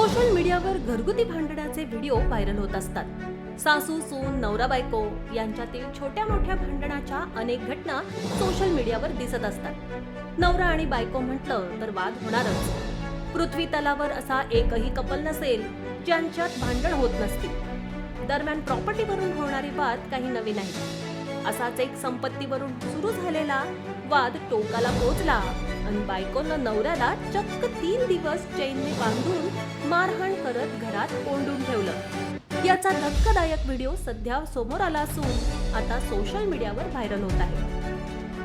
Social मीडियावर घरगुती भांडणाचे video viral होत असतात। सासू सून नवरा बायको यांच्यातील छोट्या मोठ्या भांडणाच्या अनेक घटना सोशल मीडियावर दिसत असतात। नवरा आणि बायको म्हटलं तर वाद होणारच। पृथ्वी तलावर असा एकही कपल नसेल ज्यांच्यात भांडण होत नसतील। दरम्यान प्रॉपर्टीवरून होणारे वाद काही नवे नाहीत। असाच एक संपत्तीवरून सुरू झालेला वाद टोकाला पोहोचला आणि बायकोनं नवऱ्याला चक्क 3 दिवस चैनने बांधून मारहाण करत घरात कोंडून ठेवलं। याचा धक्कादायक व्हिडिओ सध्या समोर आला असून आता सोशल मीडियावर व्हायरल होत आहे।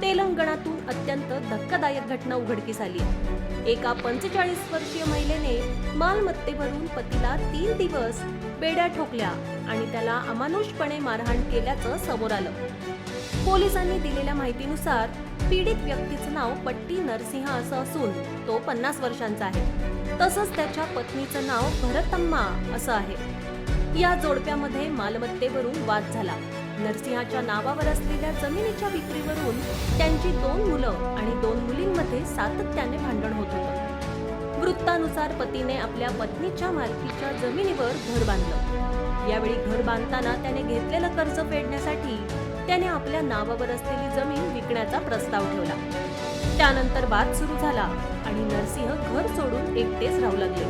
तेलंगणातून अत्यंत धक्कादायक घटना उघडकीस आली आहे। एका 45 वर्षीय महिलेने मालमत्तेवरून पतीला 3 दिवस बेड्या ठोकल्या आणि त्याला अमानुषपणे मारहाण केल्याचं समोर आलं। पोलिसांनी दिलेल्या माहितीनुसार पीडित व्यक्तीचं नाव पट्टी नरसिंह असं असून तो 50 वर्षांचा आहे। तसंच त्याच्या पत्नीचं नाव भरतम्मा असं आहे। या जोडप्यामध्ये मालमत्तेवरून वाद झाला। नरसिंहाच्या नावावर असलेल्या जमिनीच्या विक्रीवरून त्यांची 2 मुलं आणि 2 मुलींमध्ये सातत्याने भांडण होत होतं। वृत्तानुसार पतीने आपल्या पत्नीच्या मालकीच्या जमिनीवर घर बांधलं। यावेळी घर बांधताना त्याने घेतलेलं कर्ज फेडण्यासाठी त्याने आपल्या नावावर असलेली जमीन विकण्याचा प्रस्ताव ठेवला। त्यानंतर वाद सुरू झाला आणि नरसिंह घर सोडून एकटेच राहू लागले।